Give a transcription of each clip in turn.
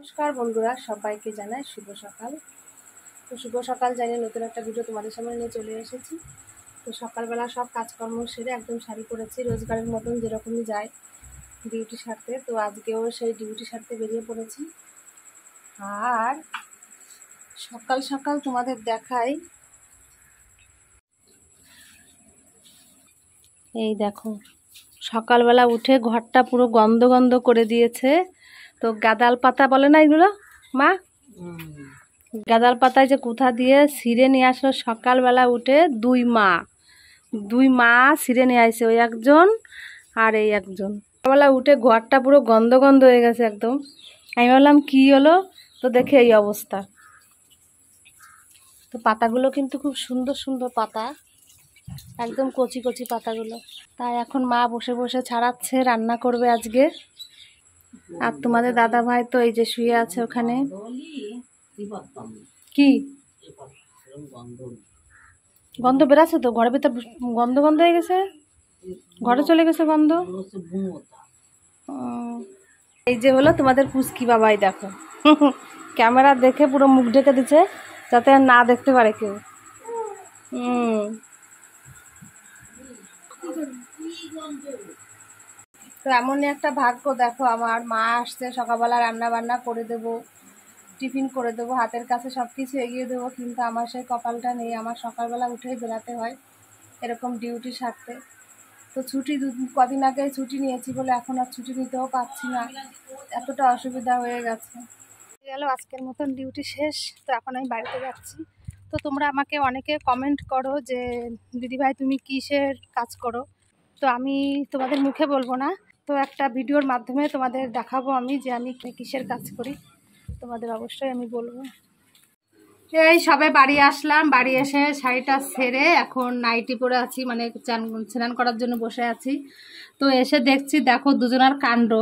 নমস্কার বন্ধুরা, সবাইকে জানাই শুভ সকাল। তো শুভ সকাল জানিয়ে নতুন একটা ভিডিও তোমাদের সামনে নিয়ে চলে এসেছি। তো সকালবেলা সব কাজকর্ম সেরে একদম শাড়ি পরেছি, রোজগারের মতন যেরকমই যায় ডিউটি সারতে। তো আজকেও সেই ডিউটি সারতে বেরিয়ে পড়েছি। আর সকাল সকাল তোমাদের দেখাই, এই দেখো সকালবেলা উঠে ঘরটা পুরো গন্ধ গন্ধ করে দিয়েছে। তো গাঁদাল পাতা বলে না এগুলো মা, গাঁদাল পাতায় যে কোথা দিয়ে ছিঁড়ে নিয়ে আসলো সকালবেলা উঠে। দুই মা ছিঁড়ে নিয়ে আসে, ওই একজন আর এই একজন। সকালবেলা উঠে ঘরটা পুরো গন্ধ গন্ধ হয়ে গেছে একদম। আমি বললাম কি হলো, তো দেখে এই অবস্থা। তো পাতাগুলো কিন্তু খুব সুন্দর সুন্দর পাতা, একদম কচি কচি পাতাগুলো। তাই এখন মা বসে বসে ছাড়াচ্ছে, রান্না করবে আজকে। আর তোমাদের দাদা ভাই তো এই যে শুয়ে আছে ওখানে। কি গন্ধ বেরাচ্ছে? তো ঘরের ভিতর গন্ধ গন্ধ হয়ে গেছে, ঘরে চলে গেছে গন্ধ। এই যে হলো তোমাদের পুচকি বাবাই, দেখো ক্যামেরা দেখে পুরো মুখ ঢেকে দিচ্ছে যাতে না দেখতে পারে কেউ। তো এমনই একটা ভাগ্য, দেখো আমার মা আসছে, সকালবেলা রান্না বান্না করে দেবো, টিফিন করে দেবো, হাতের কাছে সব কিছু এগিয়ে দেবো, কিন্তু আমার সেই কপালটা নেই। আমার সকালবেলা উঠেই বেরাতে হয় এরকম ডিউটি সারতে। তো ছুটি কদিন আগে ছুটি নিয়েছি বলে এখন আর ছুটি নিতেও পারছি না, এতটা অসুবিধা হয়ে গেছে। গেল আজকের মতন ডিউটি শেষ। তো এখন আমি বাড়িতে যাচ্ছি। তো তোমরা আমাকে অনেকে কমেন্ট করো যে দিদিভাই তুমি কিসের কাজ করো, তো আমি তোমাদের মুখে বলবো না, তো একটা ভিডিওর মাধ্যমে তোমাদের দেখাবো আমি যে আমি কিসের কাজ করি, তোমাদের অবশ্যই আমি বলবো। এই সবে বাড়ি আসলাম, বাড়ি এসে শাড়িটা ছেড়ে এখন নাইটি পরে আছি, মানে স্নান করার জন্য বসে আছি। তো এসে দেখছি, দেখো দুজনার কাণ্ড,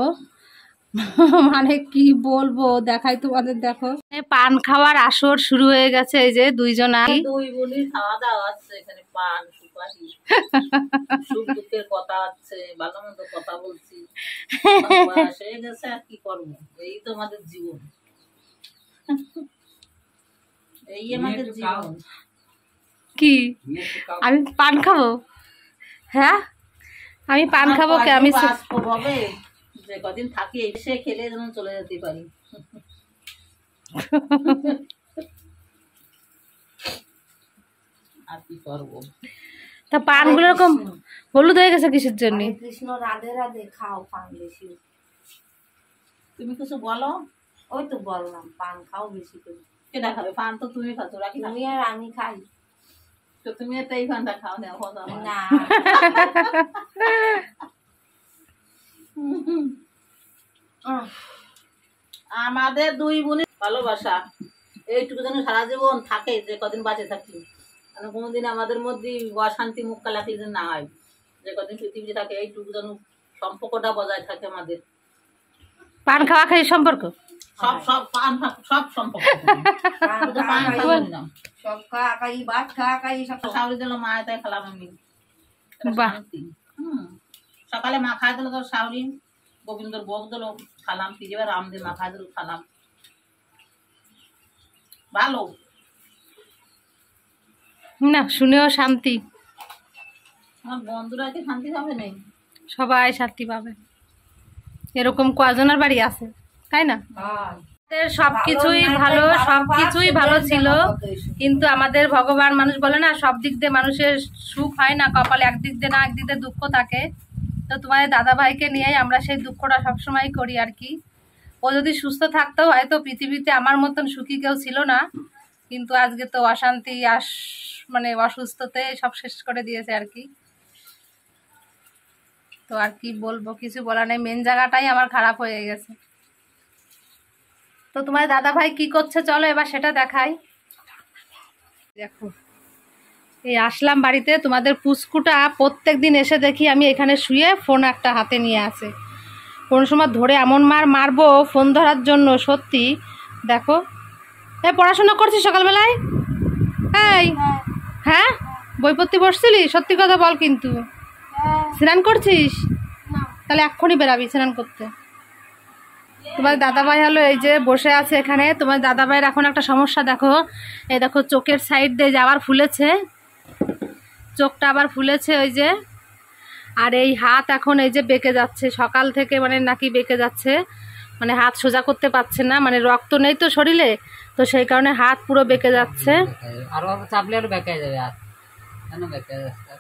মানে কি বলবো, দেখাই তোমাদের। দেখো পান খাওয়ার আসর শুরু হয়ে গেছে, এই যে দুইজনাই। দুই বোনের খাওয়া দাওয়া আছে এখানে, পান সুপারি সুখ দুঃখের কথা হচ্ছে, ভালো মন্দ কথা বলছি। বয়স হয়ে গেছে, আর কি করবো, এই তো আমাদের জীবন, এই আমাদের জীবন। কি আমি পান খাবো? হ্যাঁ আমি পান খাবো কে? আমি হবে যে কদিন থাকি এসে খেলে যেন চলে যেতে পারি। আর কি করবো, তা পানগুলো এরকম হলুদ হয়ে গেছে কিসের জন্য? কৃষ্ণ রাধে রাধে, খাও পান বেশি। তুমি কিছু বলো। ওই তো বললাম পান খাও বেশি করে। কে দেখাবে? পান তো তুমি খাচ্ছ, রাখি তুমি আর আমি খাই। তো তুমি তো এই পানটা খাও না? না আমাদের দুই বোনের ভালোবাসা এইটুকু যেন সারা জীবন থাকে, যে কদিন বাঁচে থাকি, মানে কোনোদিন আমাদের মধ্যে অশান্তি মুখ কালাকি যেন না হয়, যে কদিন পৃথিবীতে থাকে এইটুকু যেন সম্পর্কটা বজায় থাকে আমাদের। পান খাওয়া খাই সম্পর্ক, সব সব পান সব সম্পর্ক, সব খাওয়া খাই, ভাত খাওয়া খাই, সব শাউরি দিল মা, তাই খেলাম আমি। সকালে মা খাই দিল, তোর শাউরি গোবিন্দর ভোগ দিল, খালাম। ফিরে রামদেব মা খাই দিল, খালাম। ভালো না, শুনেও শান্তি। আমার বন্ধুরা কি শান্তি পাবে? নেই, সবাই শান্তি পাবে। এরকম কজনের বাড়ি আছে, তাই না? সবকিছুই ভালো, সবকিছুই ভালো ছিল, কিন্তু আমাদের ভগবান, মানুষ বলে না সব দিক দিয়ে মানুষের সুখ হয় না, কপালে একদিক দিয়ে না একদিক দিয়ে দুঃখ থাকে। তো তোমাদের দাদা ভাইকে নিয়েই আমরা সেই দুঃখটা সবসময় করি আর কি। ও যদি সুস্থ থাকতো হয়তো পৃথিবীতে আমার মতন সুখী কেউ ছিল না, কিন্তু আজকে তো অশান্তি মানে অসুস্থতে সব শেষ করে দিয়েছে আর কি। তো আর কি বলবো, কিছু বলার নেই, মেন জায়গাটাই আমার খারাপ হয়ে গেছে। তো তোমার দাদা ভাই কি করছে চলো এবার সেটা দেখাই। দেখো এই আসলাম বাড়িতে, তোমাদের পুচকুটা প্রত্যেক দিন এসে দেখি আমি এখানে শুয়ে ফোন একটা হাতে নিয়ে আসে, কোনো সময় ধরে এমন মারবো ফোন ধরার জন্য, সত্যি। দেখো এই পড়াশোনা করছিস সকালবেলায়? এই হ্যাঁ বই পড়তে বসছিলি? সত্যি কথা বল কিন্তু। স্নান করছিস? তাহলে এক্ষুনি বেরাবি স্নান করতে। তোমার দাদাভাই হলো এই যে বসে আছে এখানে। তোমার দাদাভাইয়ের এখন একটা সমস্যা দেখো, এই দেখো চোখের সাইড দিয়ে যে আবার ফুলেছে, চোখটা আবার ফুলেছে ওই যে। আর এই হাত এখন এই যে বেঁকে যাচ্ছে, সকাল থেকে মানে নাকি বেঁকে যাচ্ছে, মানে হাত সোজা করতে পারছে না, মানে রক্ত নেই তো শরীরে, তো সেই কারণে হাত পুরো বেঁকে যাচ্ছে। আরো চাপলে আরো বেঁকে যাবে হাত, কেন বেঁকে যাচ্ছে?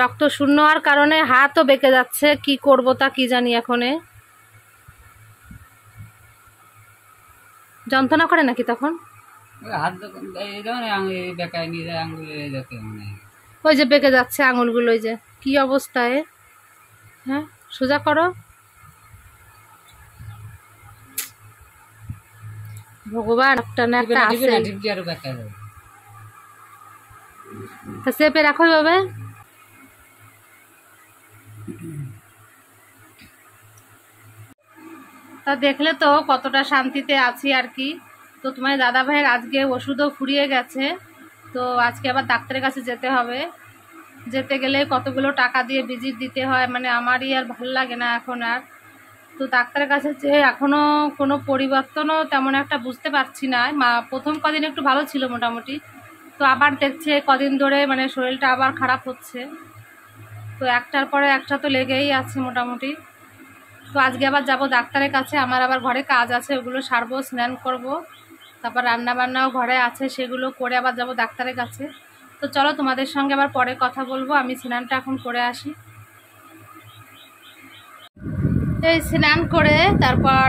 রক্ত শূন্য হওয়ার কারণে হাতও বেঁকে যাচ্ছে, কি করব তা কি জানি। এখনে যন্ত্রণা করে নাকি তখন? হাত যখন এই যেমন বেঁকায় নিয়ে যায় আঙুলে যাকে মানে ওই যে বেঁকে যাচ্ছে আঙুলগুলো, ওই যে কি অবস্থায়। হ্যাঁ সোজা করো। ভগবান, একটা না একটা আছে, আরো বেঁকা যাবে। তা চেপে রাখো এভাবে। তা দেখলে তো কতটা শান্তিতে আছি আর কি। তো তোমার দাদা ভাইয়ের আজকে ওষুধও ফুরিয়ে গেছে, তো আজকে আবার ডাক্তারের কাছে যেতে হবে। যেতে গেলে কতগুলো টাকা দিয়ে ভিজিট দিতে হয়, মানে আমারই আর ভালো লাগে না এখন আর। তো ডাক্তারের কাছে যে এখনও কোনো পরিবর্তনও তেমন একটা বুঝতে পারছি না। প্রথম কদিন একটু ভালো ছিল মোটামুটি, তো আবার দেখছে কদিন ধরে মানে শরীরটা আবার খারাপ হচ্ছে। তো একটার পরে একটা তো লেগেই আছে মোটামুটি। তো আজকে আবার যাব ডাক্তারের কাছে, আমার আবার ঘরে কাজ আছে, ওগুলো সারবো, স্নান করব, তারপর রান্না বান্নাও ঘরে আছে, সেগুলো করে আবার যাব ডাক্তারের কাছে। তো চলো তোমাদের সঙ্গে আবার পরে কথা বলবো, আমি স্নানটা এখন করে আসি। এই স্নান করে তারপর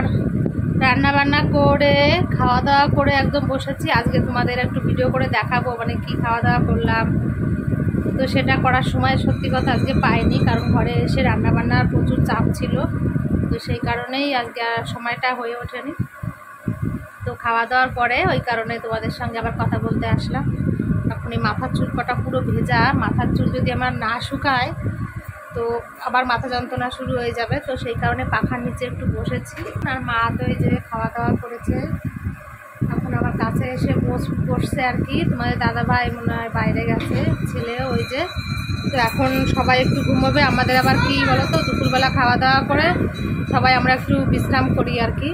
রান্না বান্না করে খাওয়া দাওয়া করে একদম বসেছি। আজকে তোমাদের একটু ভিডিও করে দেখাবো মানে কি খাওয়া দাওয়া করলাম। তো সেটা করার সময় সত্যি কথা আজকে পাইনি, কারণ ঘরে এসে রান্না বান্নার প্রচুর চাপ ছিল, তো সেই কারণেই আজকে আর সময়টা হয়ে ওঠেনি। তো খাওয়া দাওয়ার পরে ওই কারণে তোমাদের সঙ্গে আবার কথা বলতে আসলাম। এখন এই মাথার চুল কটা পুরো ভেজা, মাথার চুল যদি আমার না শুকায় তো আবার মাথা যন্ত্রণা শুরু হয়ে যাবে, তো সেই কারণে পাখার নিচে একটু বসেছি। আর মা তো এই যে খাওয়া দাওয়া করেছে, এখন আমার কাছে এসে বসছে আর কি। তোমাদের দাদা ভাই মনে হয় বাইরে গেছে, ছেলে ওই যে। তো এখন সবাই একটু ঘুমোবে, আমাদের আবার কি বলো তো দুপুরবেলা খাওয়া দাওয়া করে সবাই আমরা একটু বিশ্রাম করি আর কি।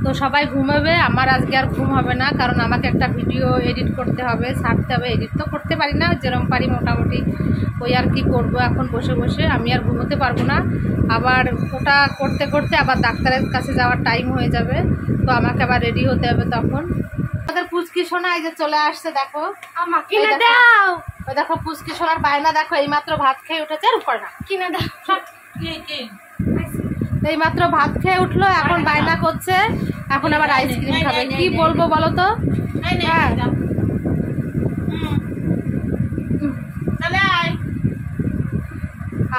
তো সবাই ঘুমাবে, আমার আজকে আর ঘুম হবে না, কারণ আমাকে একটা ভিডিও এডিট করতে হবে, ছাড়তে হবে। এডিট তো করতে পারি না, যেরকম পারি মোটামুটি ওই আর কি করব। এখন বসে বসে আমি আর ঘুমোতে পারবো না, আবার ওটা করতে করতে আবার ডাক্তারের কাছে যাওয়ার টাইম হয়ে যাবে, তো আমাকে আবার রেডি হতে হবে তখন। আমাদের পুচকি সোনা এই যে চলে আসছে, দেখো আমাকে দাও। ওই দেখো পুচকি সোনার বায়না দেখো, এইমাত্র ভাত খেয়ে উঠেছে, আর উপর না কিনে দাও। এইমাত্র ভাত খেয়ে উঠলো, এখন বায়না করছে, এখন আবার আইসক্রিম খাবে। কি বলবো বলো তো? হ্যাঁ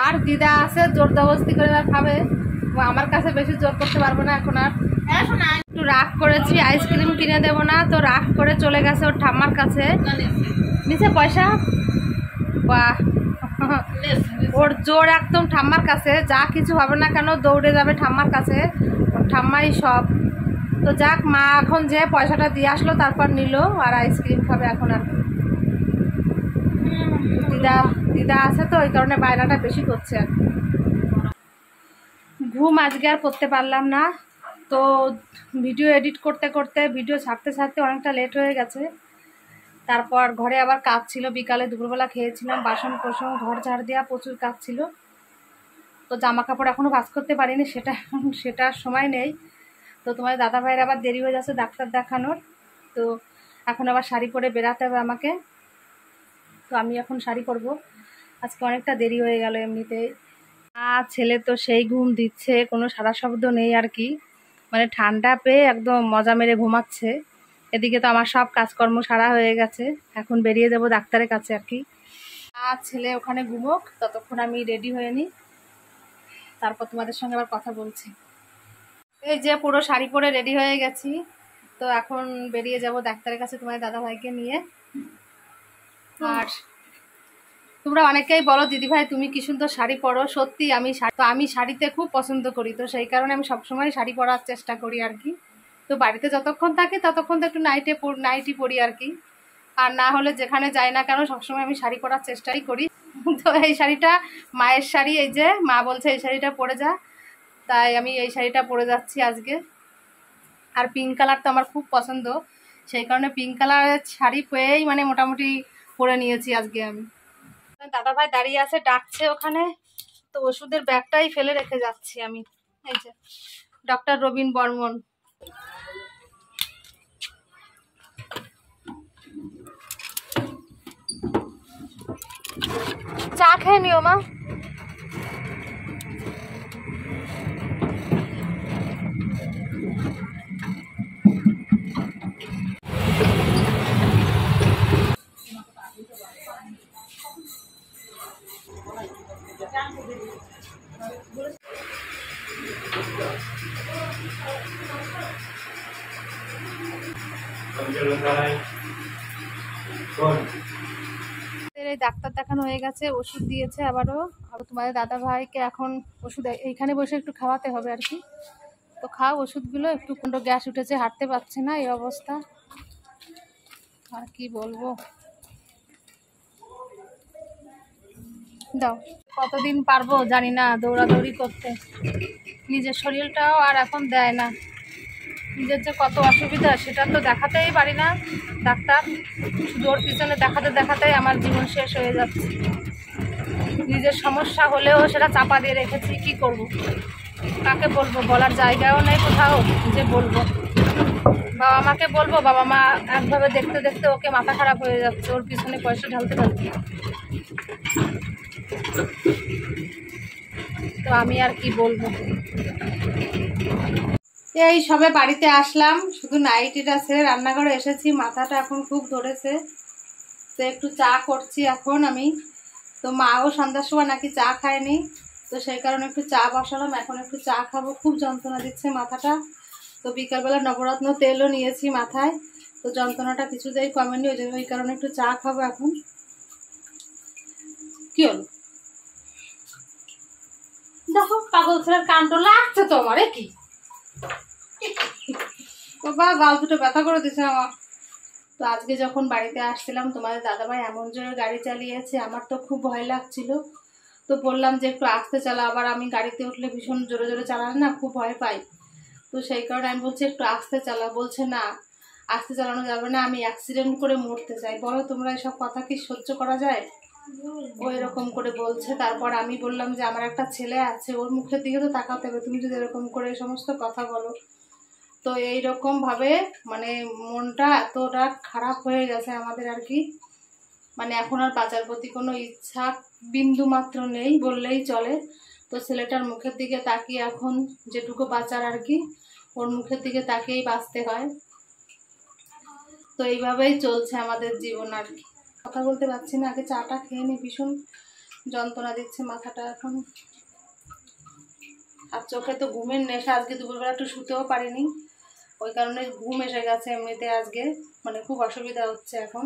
আর দিদা আছে জোর জবরদস্তি করে আর খাবে, আমার কাছে বেশি জোর করতে পারবো না এখন আর। একটু রাগ করেছি, আইসক্রিম কিনে দেবো না, তো রাগ করে চলে গেছে ওর ঠাম্মার কাছে। নিচে পয়সা, বাহ ওর জোর একদম ঠাম্মার কাছে, যা কিছু হবে না কেন দৌড়ে যাবে ঠাম্মার কাছে, ওর ঠাম্মাই সব। তো যাক, মা এখন যে পয়সাটা দিয়ে আসলো তারপর নিল, আর আইসক্রিম খাবে এখন। আর দিদা দিদা আছে তো ওই কারণে বায়নাটা বেশি করছে আর। ঘুম আজকে আর করতে পারলাম না, তো ভিডিও এডিট করতে করতে ভিডিও ছাড়তে ছাড়তে অনেকটা লেট হয়ে গেছে। তারপর ঘরে আবার কাজ ছিল, বিকালে দুপুরবেলা খেয়েছিলাম, বাসন কোসন ঘর ঝাড় দেওয়া, প্রচুর কাজ ছিল। তো জামা কাপড় এখনও ভাঁজ করতে পারিনি, সেটার সময় নেই। তো তোমার দাদা ভাইয়ের আবার দেরি হয়ে যাচ্ছে ডাক্তার দেখানোর, তো এখন আবার শাড়ি পরে বেরাতে হবে আমাকে। তো আমি এখন শাড়ি পরবো, আজকে অনেকটা দেরি হয়ে গেল এমনিতে। আর ছেলে তো সেই ঘুম দিচ্ছে, কোনো সারা শব্দ নেই আর কি, মানে ঠান্ডা পেয়ে একদম মজা মেরে ঘুমাচ্ছে। এদিকে তো আমার সব কাজকর্ম সারা হয়ে গেছে, এখন বেরিয়ে যাব ডাক্তারের কাছে আর কি। আর ছেলে ওখানে ঘুমোক, ততক্ষণ আমি রেডি হয়ে নিই, তারপর তোমাদের সঙ্গে আবার কথা বলছি। এই যে পুরো শাড়ি পরে রেডি হয়ে গেছি, তো এখন বেরিয়ে যাব ডাক্তারের কাছে তোমার দাদা ভাইকে নিয়ে। আর তোমরা অনেকেই বলো দিদিভাই তুমি কি সুন্দর শাড়ি পরো, সত্যি আমি শাড়িতে খুব পছন্দ করি, তো সেই কারণে আমি সবসময় শাড়ি পরার চেষ্টা করি আর কি। তো বাড়িতে যতক্ষণ থাকি ততক্ষণ তো একটু নাইটি পরি আর কি, আর না হলে যেখানে যাই না কেন সবসময় আমি শাড়ি পরার চেষ্টাই করি। তো এই শাড়িটা মায়ের শাড়ি, এই যে মা বলছে এই শাড়িটা পরে যা, তাই আমি এই শাড়িটা পরে যাচ্ছি আজকে। আর পিঙ্ক কালার তো আমার খুব পছন্দ, সেই কারণে পিঙ্ক কালারের শাড়ি পেয়েই মানে মোটামুটি পরে নিয়েছি আজকে আমি। দাদাভাই দাঁড়িয়ে আছে, ডাকছে ওখানে, তো ওষুধের ব্যাগটাই ফেলে রেখে যাচ্ছি আমি। এই যে ডক্টর রবিন বর্মন। চা খেয়ে নিও মা। এই ডাক্তার দেখানো হয়ে গেছে, ওষুধ দিয়েছে আবারও। আর তোমাদের দাদা ভাইকে এখন ওষুধ এইখানে বসে একটু খাওয়াতে হবে আর কি। তো খাও ওষুধগুলো, একটু কুন্ড গ্যাস উঠেছে, হাঁটতে পারছে না, এই অবস্থা। আর কি বলবো, দাও। কতদিন পারবো জানি না দৌড়াদৌড়ি করতে, নিজের শরীরটাও আর এখন দেয় না। নিজের যে কত অসুবিধা সেটা তো দেখাতেই পারি না ডাক্তার, শুধু ওর পিছনে দেখাতে দেখাতেই আমার জীবন শেষ হয়ে যাচ্ছে। নিজের সমস্যা হলেও সেটা চাপা দিয়ে রেখেছি, কি করব, কাকে বলবো, বলার জায়গাও নেই কোথাও যে বলবো। বাবা মাকে বলবো, বাবা মা একভাবে দেখতে দেখতে ওকে মাথা খারাপ হয়ে যাচ্ছে, ওর পিছনে পয়সা ঢালতে ঢালতে। তো আমি আর কি বলবো। এই সবে বাড়িতে আসলাম, শুধু নাইটিটা ছেড়ে রান্নাঘরে এসেছি, মাথাটা এখন খুব ধরেছে। তো একটু চা করছি এখন আমি। তো মাও সন্ধ্যার সময় নাকি চা খায়নি, তো সেই কারণে একটু চা বসালাম, এখন একটু চা খাবো। খুব যন্ত্রণা দিচ্ছে মাথাটা। তো বিকালবেলা নবরত্ন তেলও নিয়েছি মাথায়, তো যন্ত্রণাটা কিছুতেই কমেনি, ওই কারণে একটু চা খাবো এখন। কি হলো দেখো, পাগল ছেলের কাণ্ড লাগছে তো আমার, কি বাবা গাল দুটো ব্যথা করে দিছে আমার। তো আজকে যখন বাড়িতে আসছিলাম তোমাদের দাদাভাই এমন জোরে গাড়ি চালিয়েছে, আমার তো খুব ভয় লাগছিল। তো বললাম যে একটু আস্তে চালা, আবার আমি গাড়িতে উঠলে ভীষণ জোরে জোরে চালালে না খুব ভয় পাই। তো সেই কারণে আমি বলছি একটু আস্তে চালা, বলছে না আস্তে চালানো যাবে না, আমি অ্যাক্সিডেন্ট করে মরতে চাই। বলো তোমরা এসব কথা কি সহ্য করা যায়? ও এরকম করে বলছে। তারপর আমি বললাম যে আমার একটা ছেলে আছে, ওর মুখের দিকে তো তাকাতে হবে, তুমি যদি এরকম করে এই সমস্ত কথা বলো। তো এইরকম ভাবে মানে মনটা এতটা খারাপ হয়ে গেছে আমাদের আর কি, মানে এখন আর বাঁচার প্রতি কোনো ইচ্ছা বিন্দু মাত্র নেই বললেই চলে। তো ছেলেটার মুখের দিকে তাকিয়ে এখন যেটুকু বাঁচার আর কি, ওর মুখের দিকে তাকিয়েই বাঁচতে হয়। তো এইভাবেই চলছে আমাদের জীবন আর কি। কথা বলতে পারছি না, আগে চাটা খেয়ে নি, ভীষণ যন্ত্রণা দিচ্ছে মাথাটা এখন। আর চোখে তো ঘুমের নেশা, আজকে দুপুরবেলা একটু শুতেও পারিনি, ওই কারণে ঘুম এসে গেছে এমনিতে আজকে, মানে খুব অসুবিধা হচ্ছে এখন।